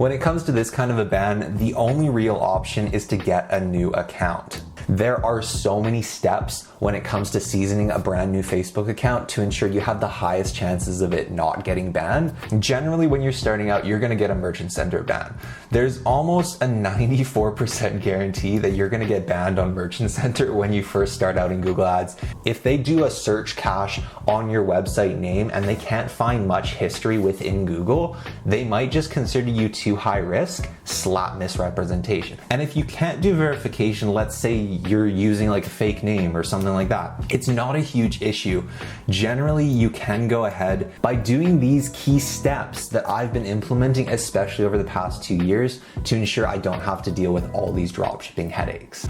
When it comes to this kind of a ban, the only real option is to get a new account. There are so many steps when it comes to seasoning a brand new Facebook account to ensure you have the highest chances of it not getting banned. Generally, when you're starting out, you're gonna get a merchant center ban. There's almost a 94% guarantee that you're gonna get banned on merchant center when you first start out in Google Ads. If they do a search cache on your website name and they can't find much history within Google, they might just consider you too high risk, slap misrepresentation. And if you can't do verification, let's say you're using like a fake name or something like that, it's not a huge issue. Generally, you can go ahead by doing these key steps that I've been implementing, especially over the past 2 years, to ensure I don't have to deal with all these dropshipping headaches.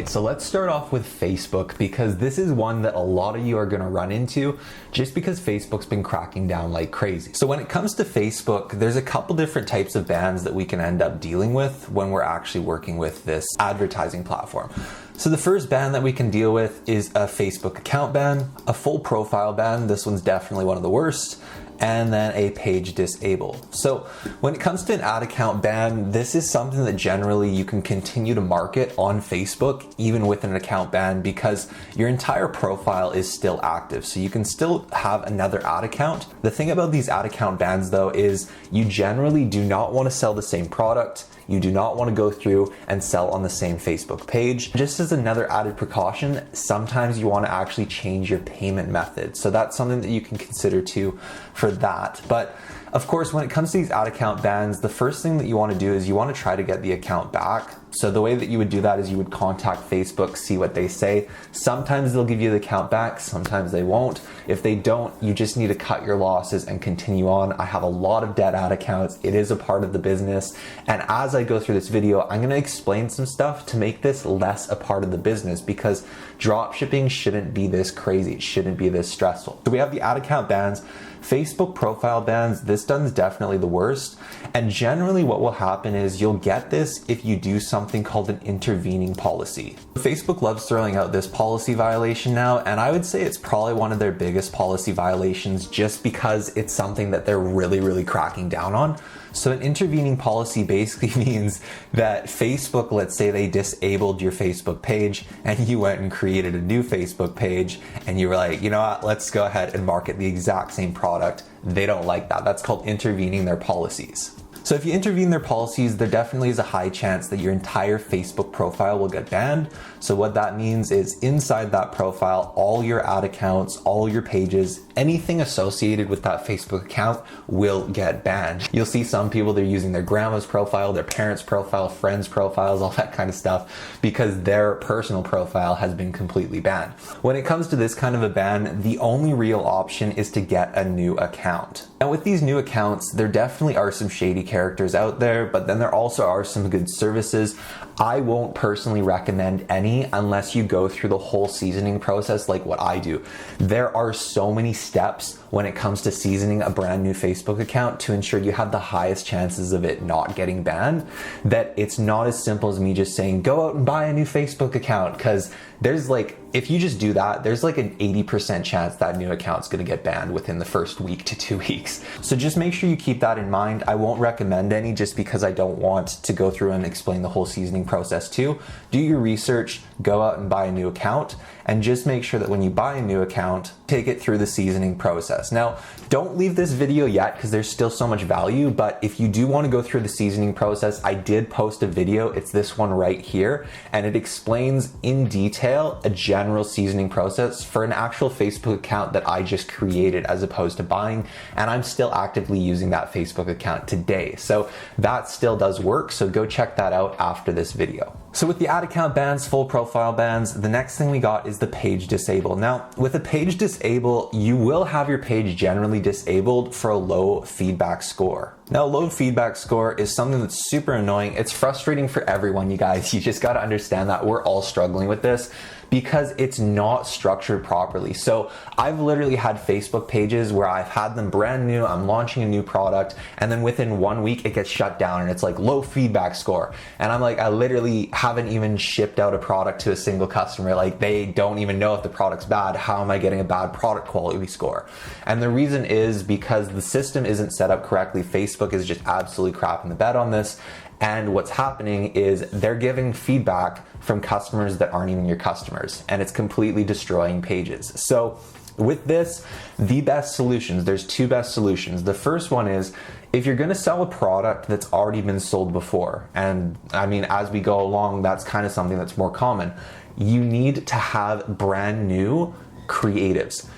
So let's start off with Facebook, because this is one that a lot of you are gonna run into just because Facebook's been cracking down like crazy. So when it comes to Facebook, there's a couple different types of bans that we can end up dealing with when we're actually working with this advertising platform. So the first ban that we can deal with is a Facebook account ban, a full profile ban. This one's definitely one of the worst. And then a page disable. So when it comes to an ad account ban, this is something that generally you can continue to market on Facebook even with an account ban, because your entire profile is still active. So you can still have another ad account. The thing about these ad account bans though is you generally do not want to sell the same product. You do not want to go through and sell on the same Facebook page. Just as another added precaution, sometimes you want to actually change your payment method. So that's something that you can consider too for that. But of course, when it comes to these ad account bans, the first thing that you want to do is you want to try to get the account back. So the way that you would do that is you would contact Facebook, see what they say. Sometimes they'll give you the account back, sometimes they won't. If they don't, you just need to cut your losses and continue on. I have a lot of dead ad accounts. It is a part of the business. And as I go through this video, I'm going to explain some stuff to make this less a part of the business, because dropshipping shouldn't be this crazy. It shouldn't be this stressful. So we have the ad account bans. Facebook profile bans, this one's definitely the worst. And generally what will happen is you'll get this if you do something called an intervening policy. Facebook loves throwing out this policy violation now, and I would say it's probably one of their biggest policy violations just because it's something that they're really cracking down on. So an intervening policy basically means that Facebook, let's say they disabled your Facebook page and you went and created a new Facebook page and you were like, you know what, let's go ahead and market the exact same product. They don't like that. That's called intervening their policies. So if you intervene their policies, there definitely is a high chance that your entire Facebook profile will get banned. So what that means is inside that profile, all your ad accounts, all your pages, anything associated with that Facebook account will get banned. You'll see some people, they're using their grandma's profile, their parents' profile, friends' profiles, all that kind of stuff, because their personal profile has been completely banned. When it comes to this kind of a ban, the only real option is to get a new account. Now with these new accounts, there definitely are some shady characters out there, but then there also are some good services. I won't personally recommend any unless you go through the whole seasoning process like what I do. There are so many steps when it comes to seasoning a brand new Facebook account to ensure you have the highest chances of it not getting banned, that it's not as simple as me just saying, go out and buy a new Facebook account, because there's like, if you just do that, there's like an 80% chance that new account's gonna get banned within the first week to 2 weeks. So just make sure you keep that in mind. I won't recommend any just because I don't want to go through and explain the whole seasoning process too. Do your research, go out and buy a new account, and just make sure that when you buy a new account, take it through the seasoning process. Now, don't leave this video yet because there's still so much value, but if you do want to go through the seasoning process, I did post a video, it's this one right here, and it explains in detail a general seasoning process for an actual Facebook account that I just created as opposed to buying, and I'm still actively using that Facebook account today. So that still does work, so go check that out after this video. So with the ad account bans, full profile bans, the next thing we got is the page disable. Now, with a page disable, you will have your page generally disabled for a low feedback score. Now, low feedback score is something that's super annoying. It's frustrating for everyone, you guys. You just gotta understand that we're all struggling with this. because it's not structured properly. So I've literally had Facebook pages where I've had them brand new, I'm launching a new product, and then within 1 week it gets shut down and it's like low feedback score. And I'm like, I literally haven't even shipped out a product to a single customer. Like, they don't even know if the product's bad. How am I getting a bad product quality score? And the reason is because the system isn't set up correctly. Facebook is just absolutely crapping the bed on this. And what's happening is they're giving feedback from customers that aren't even your customers, and it's completely destroying pages. So with this, the best solutions, there's two best solutions. The first one is, if you're gonna sell a product that's already been sold before, and I mean, as we go along, that's kind of something that's more common, you need to have brand new creatives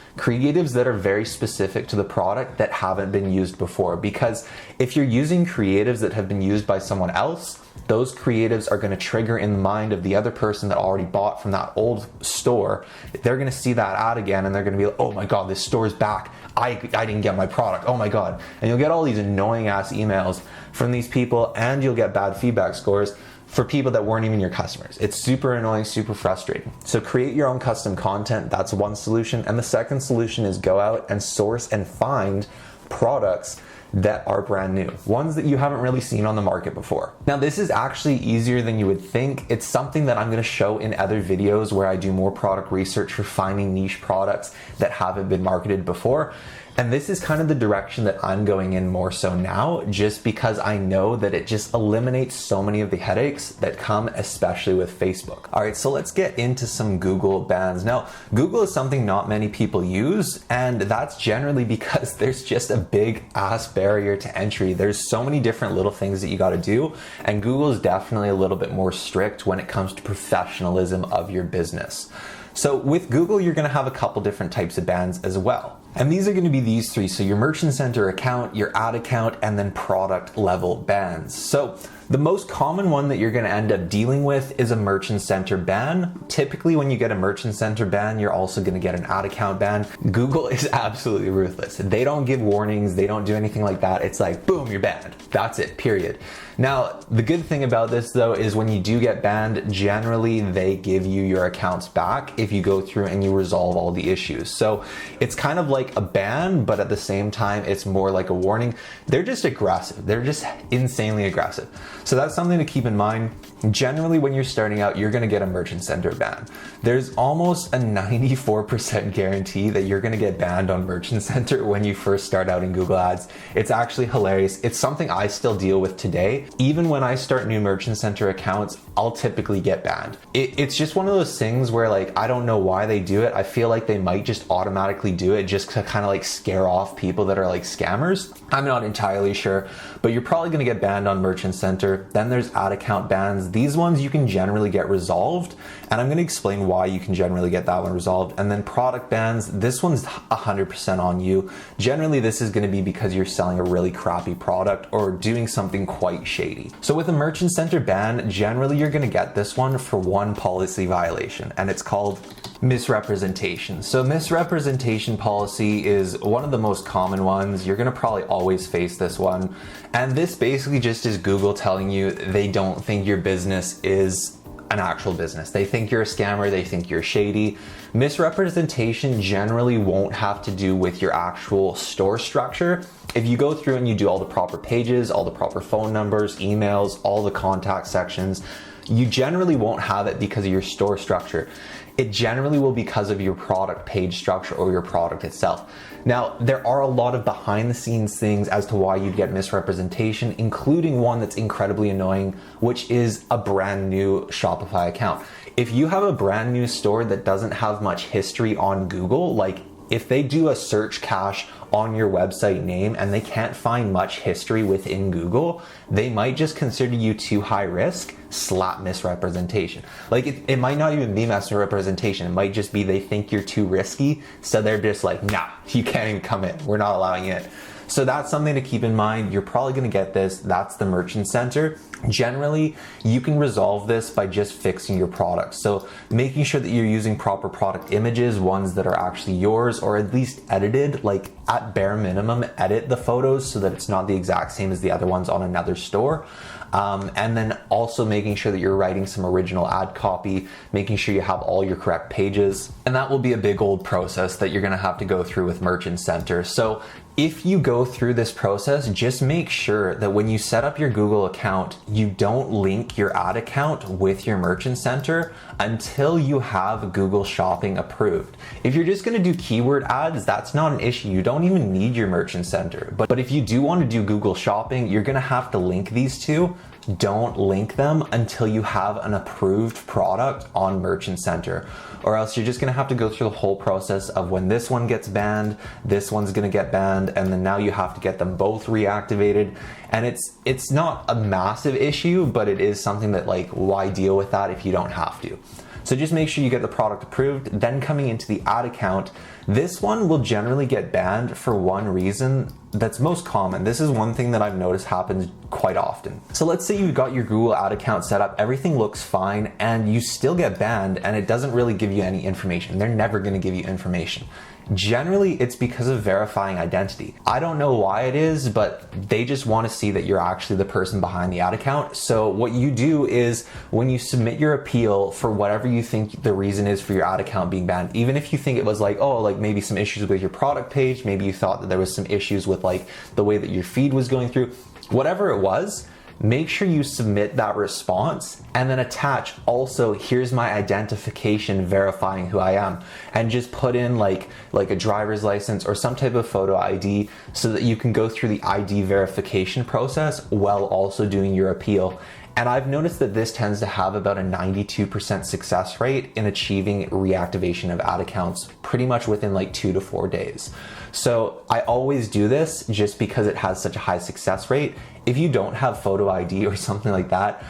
that are very specific to the product that haven't been used before. Because if you're using creatives that have been used by someone else, those creatives are going to trigger in the mind of the other person that already bought from that old store. They're going to see that ad again and they're going to be like, oh my God, this store's back. I didn't get my product. Oh my God. And you'll get all these annoying ass emails from these people, and you'll get bad feedback scores for people that weren't even your customers. It's super annoying, super frustrating. So create your own custom content. That's one solution. And the second solution is go out and source and find products that are brand new, ones that you haven't really seen on the market before. Now, this is actually easier than you would think. It's something that I'm gonna show in other videos where I do more product research for finding niche products that haven't been marketed before. And this is kind of the direction that I'm going in more so now, just because I know that it just eliminates so many of the headaches that come, especially with Facebook. All right, so let's get into some Google bans. Now, Google is something not many people use, and that's generally because there's just a big ass barrier to entry. There's so many different little things that you gotta do, and Google is definitely a little bit more strict when it comes to professionalism of your business. So with Google, you're gonna have a couple different types of bans as well. And these are gonna be these three. So your Merchant Center account, your ad account, and then product level bans. So the most common one that you're gonna end up dealing with is a Merchant Center ban. Typically when you get a Merchant Center ban, you're also gonna get an ad account ban. Google is absolutely ruthless. They don't give warnings, they don't do anything like that. It's like, boom, you're banned. That's it, period. Now, the good thing about this though is when you do get banned, generally they give you your accounts back if you go through and you resolve all the issues. So it's kind of like a ban, but at the same time, it's more like a warning. They're just aggressive. They're just insanely aggressive. So that's something to keep in mind. Generally, when you're starting out, you're gonna get a Merchant Center ban. There's almost a 94% guarantee that you're gonna get banned on Merchant Center when you first start out in Google Ads. It's actually hilarious. It's something I still deal with today. Even when I start new Merchant Center accounts, I'll typically get banned. It's just one of those things where, like, I don't know why they do it. I feel like they might just automatically do it just to kind of like scare off people that are like scammers. I'm not entirely sure, but you're probably gonna get banned on Merchant Center. Then there's ad account bans. These ones you can generally get resolved, and I'm gonna explain why you can generally get that one resolved. And then product bans, this one's 100% on you. Generally, this is gonna be because you're selling a really crappy product or doing something quite shady. So with a Merchant Center ban, generally you're gonna get this one for one policy violation, and it's called misrepresentation. So misrepresentation policy is one of the most common ones. You're gonna probably always face this one. And this basically just is Google telling you they don't think your business is an actual business. They think you're a scammer, they think you're shady. Misrepresentation generally won't have to do with your actual store structure. If you go through and you do all the proper pages, all the proper phone numbers, emails, all the contact sections, you generally won't have it because of your store structure. It generally will because of your product page structure or your product itself. Now, there are a lot of behind the scenes things as to why you'd get misrepresentation, including one that's incredibly annoying, which is a brand new Shopify account. If you have a brand new store that doesn't have much history on Google, like if they do a search cache on your website name and they can't find much history within Google, they might just consider you too high risk, slap misrepresentation. Like it might not even be misrepresentation. It might just be they think you're too risky. So they're just like, nah, you can't even come in. We're not allowing it. So that's something to keep in mind. You're probably gonna get this. That's the Merchant Center. Generally, you can resolve this by just fixing your product. So making sure that you're using proper product images, ones that are actually yours, or at least edited, like at bare minimum, edit the photos so that it's not the exact same as the other ones on another store. And then also making sure that you're writing some original ad copy, making sure you have all your correct pages. And that will be a big old process that you're gonna have to go through with Merchant Center. So if you go through this process, just make sure that when you set up your Google account, you don't link your ad account with your Merchant Center until you have Google Shopping approved. If you're just gonna do keyword ads, that's not an issue. You don't even need your Merchant Center. But if you do wanna do Google Shopping, you're gonna have to link these two. Don't link them until you have an approved product on Merchant Center, or else you're just gonna have to go through the whole process of when this one gets banned, this one's gonna get banned, and then now you have to get them both reactivated. And it's not a massive issue, but it is something that, like, why deal with that if you don't have to? So just make sure you get the product approved. Then coming into the ad account, this one will generally get banned for one reason that's most common. This is one thing that I've noticed happens quite often. So let's say you've got your Google ad account set up, everything looks fine, and you still get banned and it doesn't really give you any information. They're never gonna give you information. Generally, it's because of verifying identity. I don't know why it is, but they just want to see that you're actually the person behind the ad account. So what you do is when you submit your appeal for whatever you think the reason is for your ad account being banned, even if you think it was like, oh, like maybe some issues with your product page, maybe you thought that there was some issues with like the way that your feed was going through, whatever it was, make sure you submit that response and then attach also, here's my identification verifying who I am, and just put in like a driver's license or some type of photo ID so that you can go through the ID verification process while also doing your appeal. And I've noticed that this tends to have about a 92% success rate in achieving reactivation of ad accounts pretty much within like 2 to 4 days. So I always do this just because it has such a high success rate. If you don't have photo ID or something like that,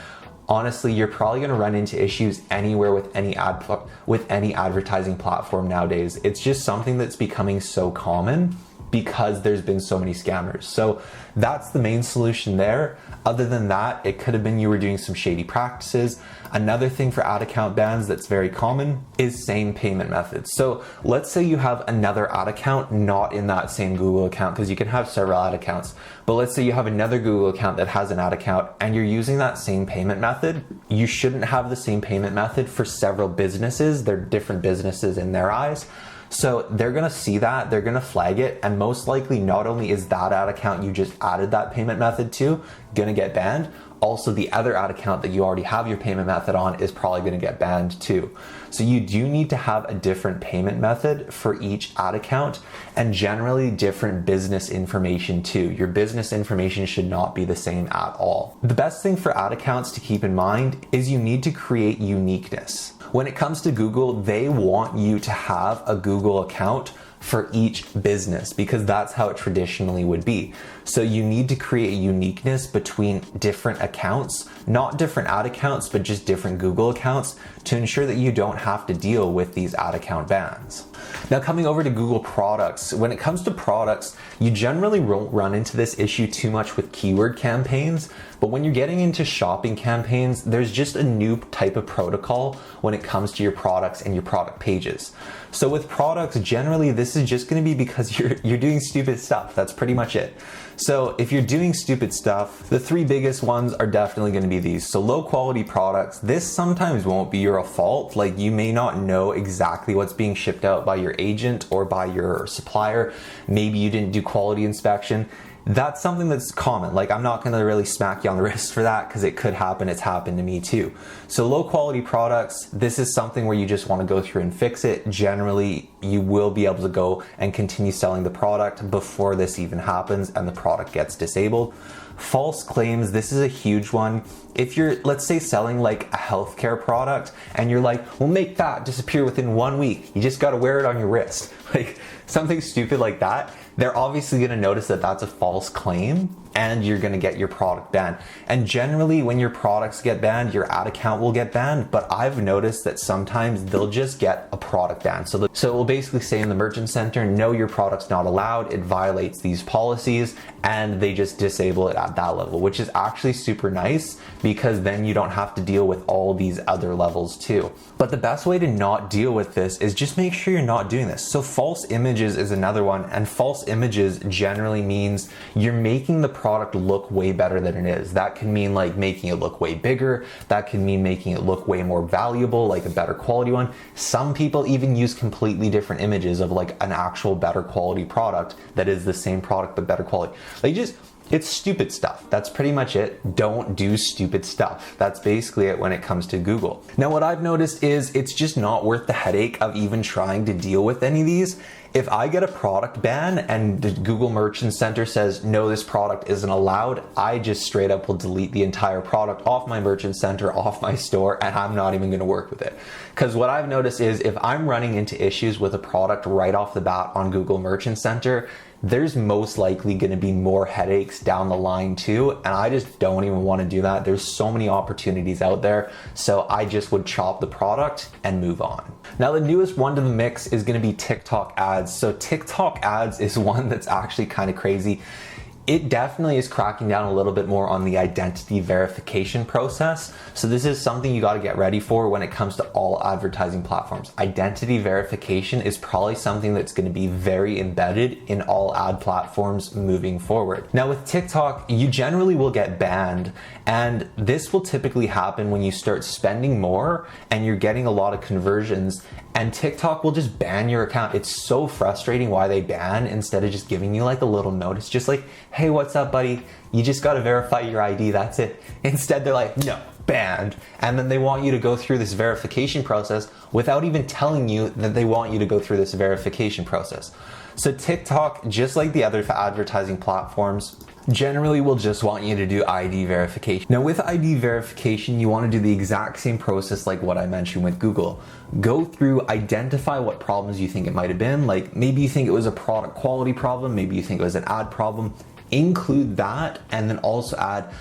honestly, you're probably gonna run into issues anywhere with any advertising platform nowadays. It's just something that's becoming so common because there's been so many scammers. So that's the main solution there. Other than that, it could have been you were doing some shady practices. Another thing for ad account bans that's very common is same payment methods. So let's say you have another ad account not in that same Google account, because you can have several ad accounts, but let's say you have another Google account that has an ad account and you're using that same payment method. You shouldn't have the same payment method for several businesses. They're different businesses in their eyes. So they're gonna see that, they're gonna flag it, and most likely not only is that ad account you just added that payment method to gonna get banned, also the other ad account that you already have your payment method on is probably gonna get banned too. So you do need to have a different payment method for each ad account, and generally different business information too. Your business information should not be the same at all. The best thing for ad accounts to keep in mind is you need to create uniqueness. When it comes to Google, they want you to have a Google account for each business because that's how it traditionally would be. So you need to create uniqueness between different accounts, not different ad accounts, but just different Google accounts to ensure that you don't have to deal with these ad account bans. Now coming over to Google products, when it comes to products, you generally won't run into this issue too much with keyword campaigns, but when you're getting into shopping campaigns, there's just a new type of protocol when it comes to your products and your product pages. So with products, generally this is just gonna be because you're doing stupid stuff. That's pretty much it. So if you're doing stupid stuff, the 3 biggest ones are definitely gonna be these. So low quality products, this sometimes won't be your fault. Like you may not know exactly what's being shipped out by your agent or by your supplier. Maybe you didn't do quality inspection. That's something that's common. Like I'm not gonna really smack you on the wrist for that because it could happen. It's happened to me too. So low quality products, this is something where you just wanna go through and fix it. Generally, you will be able to go and continue selling the product before this even happens and the product gets disabled. False claims, this is a huge one. If you're, let's say, selling like a healthcare product and you're like, we'll make that disappear within 1 week. You just gotta wear it on your wrist. Like something stupid like that. they're obviously going to notice that that's a false claim, and you're going to get your product banned. And generally when your products get banned, your ad account will get banned, but I've noticed that sometimes they'll just get a product ban. So it will basically say in the merchant center, no, your product's not allowed, it violates these policies, and they just disable it at that level, which is actually super nice because then you don't have to deal with all these other levels too. But the best way to not deal with this is just make sure you're not doing this. So false images is another one, and false images generally means you're making the product look way better than it is. That can mean like making it look way bigger. That can mean making it look way more valuable, like a better quality one. Some people even use completely different images of like an actual better quality product that is the same product but better quality. It's stupid stuff. That's pretty much it. Don't do stupid stuff. That's basically it when it comes to Google. Now, what I've noticed is it's just not worth the headache of even trying to deal with any of these. If I get a product ban and the Google Merchant Center says, no, this product isn't allowed, I just straight up will delete the entire product off my Merchant Center, off my store, and I'm not even gonna work with it. Because what I've noticed is if I'm running into issues with a product right off the bat on Google Merchant Center, there's most likely going to be more headaches down the line too, and I just don't even want to do that. There's so many opportunities out there, so I just would chop the product and move on. Now, the newest one to the mix is going to be Tick-Tock Ads. So Tick-Tock Ads is one that's actually kind of crazy. It definitely is cracking down a little bit more on the identity verification process. So this is something you got to get ready for when it comes to all advertising platforms. Identity verification is probably something that's going to be very embedded in all ad platforms moving forward. Now with TikTok, you generally will get banned, and this will typically happen when you start spending more and you're getting a lot of conversions, and TikTok will just ban your account. It's so frustrating why they ban instead of just giving you like a little notice, just like, hey, what's up, buddy? You just got to verify your ID, that's it. Instead, they're like, no, banned. And then they want you to go through this verification process without even telling you that they want you to go through this verification process. So TikTok, just like the other advertising platforms, generally will just want you to do ID verification. Now with ID verification, you want to do the exact same process like what I mentioned with Google. Go through, identify what problems you think it might have been. Like maybe you think it was a product quality problem, maybe you think it was an ad problem. Include that, and then also add,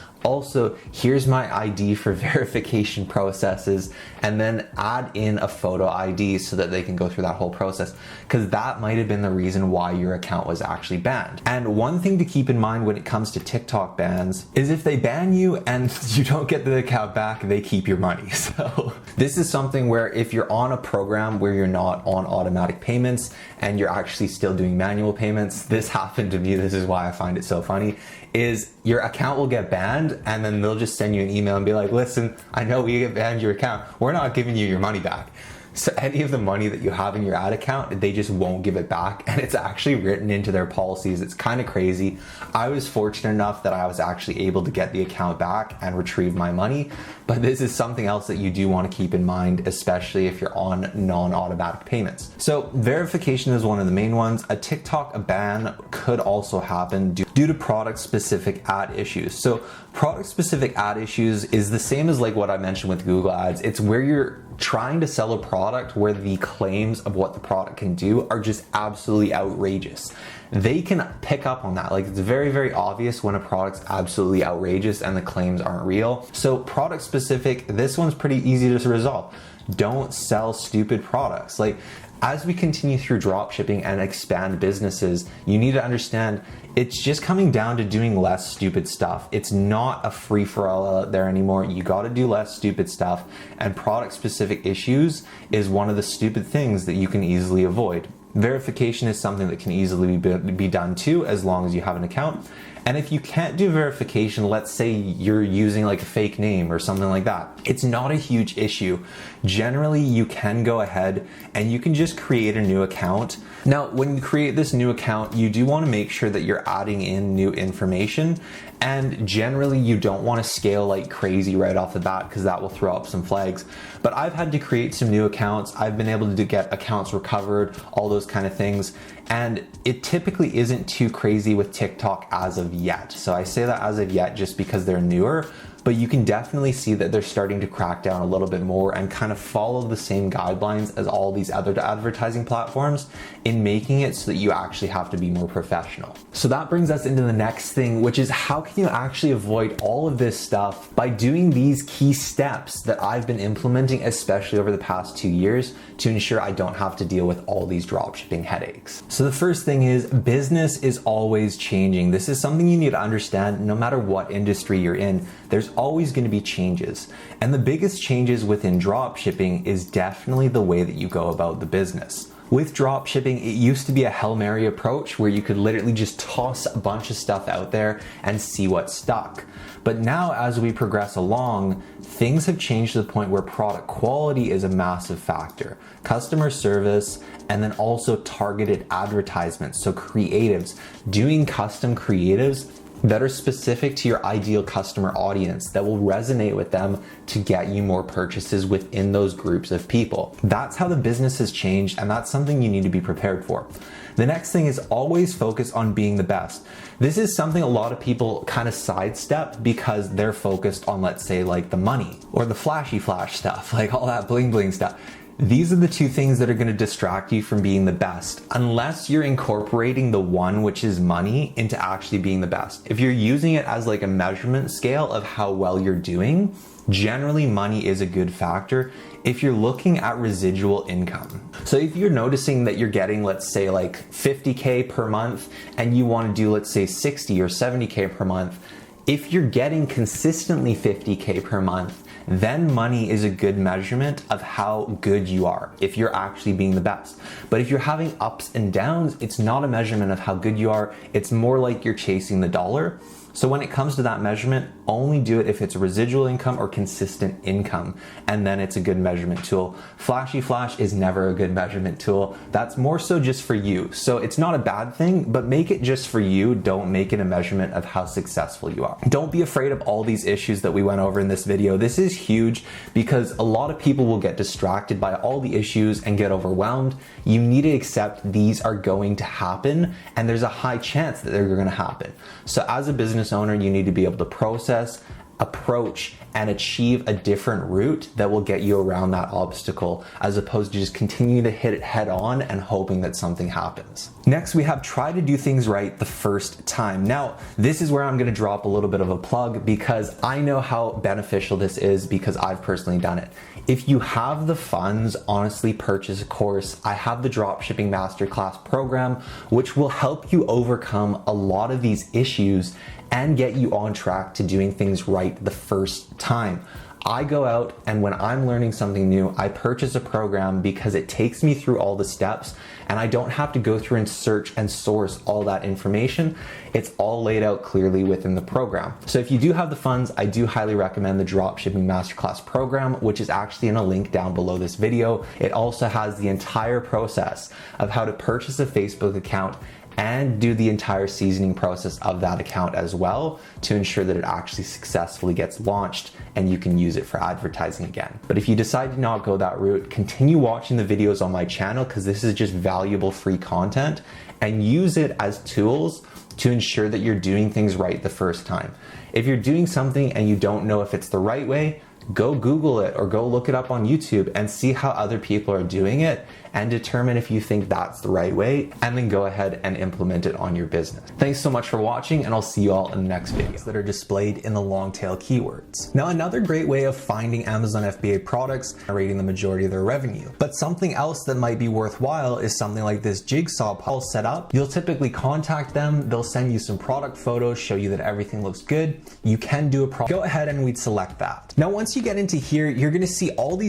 here's my ID for verification processes, and then add in a photo ID so that they can go through that whole process, because that might have been the reason why your account was actually banned. And one thing to keep in mind when it comes to TikTok bans is if they ban you and you don't get the account back, they keep your money. So this is something where if you're on a program where you're not on automatic payments and you're actually still doing manual payments, this happened to me, this is why I find it so funny, is your account will get banned and then they'll just send you an email and be like, listen, I know we get banned your account, we're not giving you your money back. So any of the money that you have in your ad account, they just won't give it back, and it's actually written into their policies. It's kind of crazy. I was fortunate enough that I was actually able to get the account back and retrieve my money, but this is something else that you do want to keep in mind, especially if you're on non-automatic payments. So verification is one of the main ones. A TikTok ban could also happen due to product-specific ad issues. So product-specific ad issues is the same as like what I mentioned with Google Ads. It's where you're trying to sell a product where the claims of what the product can do are just absolutely outrageous. They can pick up on that. Like, it's very, very obvious when a product's absolutely outrageous and the claims aren't real. So product specific, this one's pretty easy to resolve. Don't sell stupid products. Like, as we continue through dropshipping and expand businesses, you need to understand it's just coming down to doing less stupid stuff. It's not a free-for-all out there anymore. You got to do less stupid stuff, and product-specific issues is one of the stupid things that you can easily avoid. Verification is something that can easily be done too, as long as you have an account. And if you can't do verification, let's say you're using like a fake name or something like that, it's not a huge issue. Generally, you can go ahead and you can just create a new account. Now, when you create this new account, you do want to make sure that you're adding in new information. And generally, you don't want to scale like crazy right off the bat, because that will throw up some flags. But I've had to create some new accounts. I've been able to get accounts recovered, all those kind of things. And it typically isn't too crazy with TikTok as of yet. So I say that as of yet just because they're newer. but you can definitely see that they're starting to crack down a little bit more and kind of follow the same guidelines as all these other advertising platforms in making it so that you actually have to be more professional. So that brings us into the next thing, which is how can you actually avoid all of this stuff by doing these key steps that I've been implementing, especially over the past 2 years, to ensure I don't have to deal with all these dropshipping headaches. So the first thing is business is always changing. This is something you need to understand. No matter what industry you're in, there's always going to be changes. And the biggest changes within dropshipping is definitely the way that you go about the business. With dropshipping, it used to be a Hail Mary approach where you could literally just toss a bunch of stuff out there and see what stuck. But now as we progress along, things have changed to the point where product quality is a massive factor. Customer service, and then also targeted advertisements. So creatives, doing custom creatives that are specific to your ideal customer audience that will resonate with them to get you more purchases within those groups of people. That's how the business has changed, and that's something you need to be prepared for. The next thing is always focus on being the best. This is something a lot of people kind of sidestep because they're focused on, let's say, like the money or the flashy flash stuff, like all that bling bling stuff. These are the two things that are going to distract you from being the best, unless you're incorporating the one, which is money, into actually being the best. If you're using it as like a measurement scale of how well you're doing, generally money is a good factor if you're looking at residual income. So if you're noticing that you're getting, let's say, like 50K per month and you want to do, let's say, 60 or 70K per month, if you're getting consistently 50K per month, then money is a good measurement of how good you are, if you're actually being the best. But if you're having ups and downs, it's not a measurement of how good you are. It's more like you're chasing the dollar. So when it comes to that measurement, only do it if it's residual income or consistent income, and then it's a good measurement tool. Flashy flash is never a good measurement tool. That's more so just for you. So it's not a bad thing, but make it just for you. Don't make it a measurement of how successful you are. Don't be afraid of all these issues that we went over in this video. This is huge because a lot of people will get distracted by all the issues and get overwhelmed. You need to accept these are going to happen, and there's a high chance that they're going to happen. So as a business owner, you need to be able to process, approach, and achieve a different route that will get you around that obstacle, as opposed to just continuing to hit it head on and hoping that something happens. Next, we have try to do things right the first time. Now, this is where I'm going to drop a little bit of a plug because I know how beneficial this is because I've personally done it. If you have the funds, honestly, purchase a course. I have the Dropshipping Masterclass program, which will help you overcome a lot of these issues and get you on track to doing things right the first time. I go out and when I'm learning something new, I purchase a program because it takes me through all the steps and I don't have to go through and search and source all that information. It's all laid out clearly within the program. So if you do have the funds, I do highly recommend the Dropshipping Masterclass program, which is actually in a link down below this video. It also has the entire process of how to purchase a Facebook account and do the entire seasoning process of that account as well to ensure that it actually successfully gets launched and you can use it for advertising again. But if you decide to not go that route, continue watching the videos on my channel because this is just valuable free content, and use it as tools to ensure that you're doing things right the first time. If you're doing something and you don't know if it's the right way, go Google it or go look it up on YouTube and see how other people are doing it and determine if you think that's the right way, and then go ahead and implement it on your business. Thanks so much for watching, and I'll see you all in the next video that are displayed in the long tail keywords. Now, another great way of finding Amazon FBA products, generating the majority of their revenue. But something else that might be worthwhile is something like this jigsaw puzzle set up. You'll typically contact them, they'll send you some product photos, show you that everything looks good. You can do a product. Go ahead and we'd select that. Now, once you get into here, you're gonna see all these